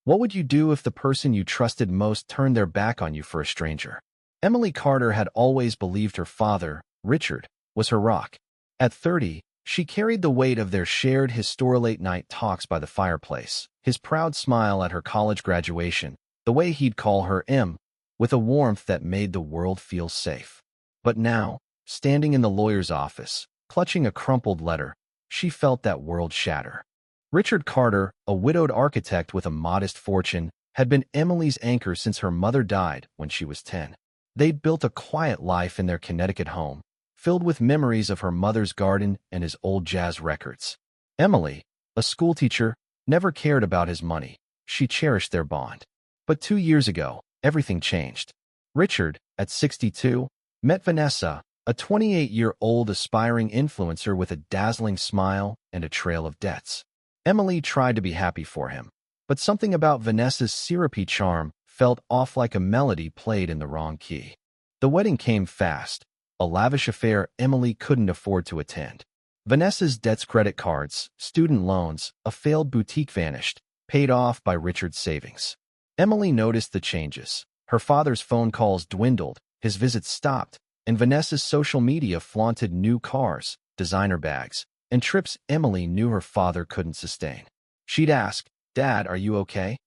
What would you do if the person you trusted most turned their back on you for a stranger? Emily Carter had always believed her father, Richard, was her rock. At 30, she carried the weight of their shared historical late-night talks by the fireplace, his proud smile at her college graduation, the way he'd call her M, with a warmth that made the world feel safe. But now, standing in the lawyer's office, clutching a crumpled letter, she felt that world shatter. Richard Carter, a widowed architect with a modest fortune, had been Emily's anchor since her mother died when she was 10. They'd built a quiet life in their Connecticut home, filled with memories of her mother's garden and his old jazz records. Emily, a schoolteacher, never cared about his money. She cherished their bond. But 2 years ago, everything changed. Richard, at 62, met Vanessa, a 28-year-old aspiring influencer with a dazzling smile and a trail of debts. Emily tried to be happy for him, but something about Vanessa's syrupy charm felt off, like a melody played in the wrong key. The wedding came fast, a lavish affair Emily couldn't afford to attend. Vanessa's debts, credit cards, student loans, a failed boutique vanished, paid off by Richard's savings. Emily noticed the changes. Her father's phone calls dwindled, his visits stopped, and Vanessa's social media flaunted new cars, designer bags, and trips Emily knew her father couldn't sustain. She'd ask, "Dad, are you okay?"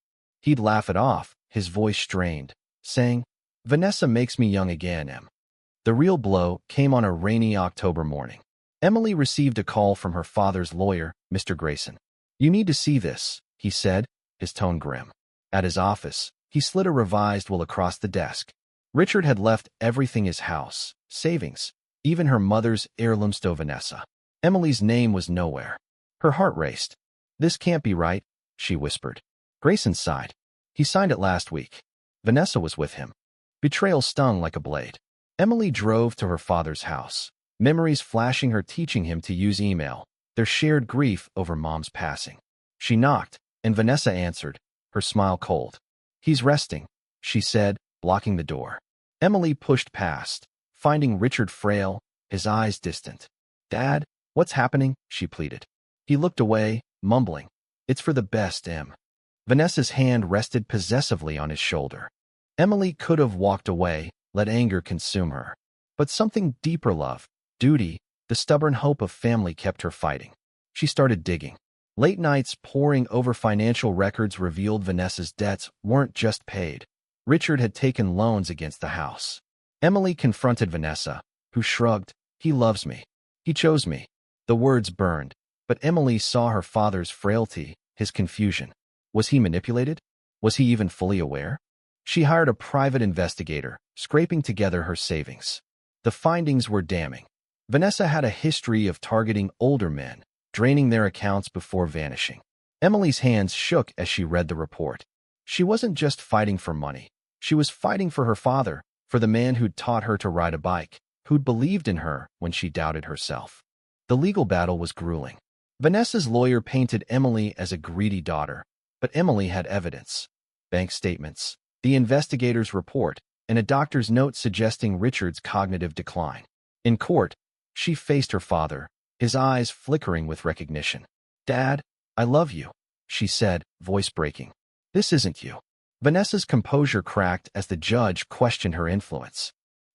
He'd laugh it off, his voice strained, saying, "Vanessa makes me young again, Em." The real blow came on a rainy October morning. Emily received a call from her father's lawyer, Mr. Grayson. "You need to see this," he said, his tone grim. At his office, he slid a revised will across the desk. Richard had left everything: his house, savings, even her mother's heirlooms to Vanessa. Emily's name was nowhere. Her heart raced. "This can't be right," she whispered. Grayson sighed. "He signed it last week. Vanessa was with him." Betrayal stung like a blade. Emily drove to her father's house, memories flashing, her teaching him to use email, their shared grief over Mom's passing. She knocked, and Vanessa answered, her smile cold. "He's resting," she said, blocking the door. Emily pushed past, finding Richard frail, his eyes distant. "Dad, what's happening?" she pleaded. He looked away, mumbling, "It's for the best, Em." Vanessa's hand rested possessively on his shoulder. Emily could have walked away, let anger consume her. But something deeper, love, duty, the stubborn hope of family, kept her fighting. She started digging. Late nights poring over financial records revealed Vanessa's debts weren't just paid. Richard had taken loans against the house. Emily confronted Vanessa, who shrugged. "He loves me. He chose me." The words burned, but Emily saw her father's frailty, his confusion. Was he manipulated? Was he even fully aware? She hired a private investigator, scraping together her savings. The findings were damning. Vanessa had a history of targeting older men, draining their accounts before vanishing. Emily's hands shook as she read the report. She wasn't just fighting for money. She was fighting for her father, for the man who'd taught her to ride a bike, who'd believed in her when she doubted herself. The legal battle was grueling. Vanessa's lawyer painted Emily as a greedy daughter, but Emily had evidence. Bank statements, the investigator's report, and a doctor's note suggesting Richard's cognitive decline. In court, she faced her father, his eyes flickering with recognition. "Dad, I love you," she said, voice breaking. "This isn't you." Vanessa's composure cracked as the judge questioned her influence.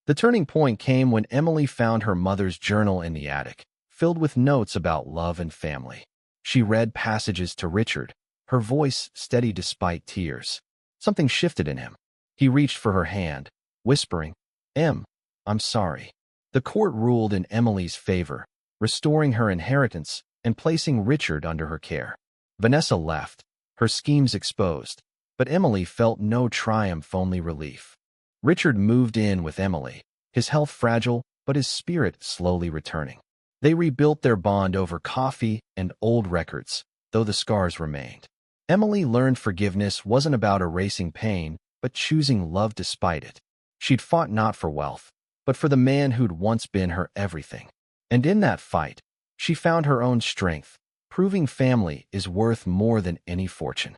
The turning point came when Emily found her mother's journal in the attic, filled with notes about love and family. She read passages to Richard, her voice steady despite tears. Something shifted in him. He reached for her hand, whispering, "Em, I'm sorry." The court ruled in Emily's favor, restoring her inheritance and placing Richard under her care. Vanessa left, her schemes exposed, but Emily felt no triumph, only relief. Richard moved in with Emily, his health fragile, but his spirit slowly returning. They rebuilt their bond over coffee and old records, though the scars remained. Emily learned forgiveness wasn't about erasing pain, but choosing love despite it. She'd fought not for wealth, but for the man who'd once been her everything. And in that fight, she found her own strength, proving family is worth more than any fortune.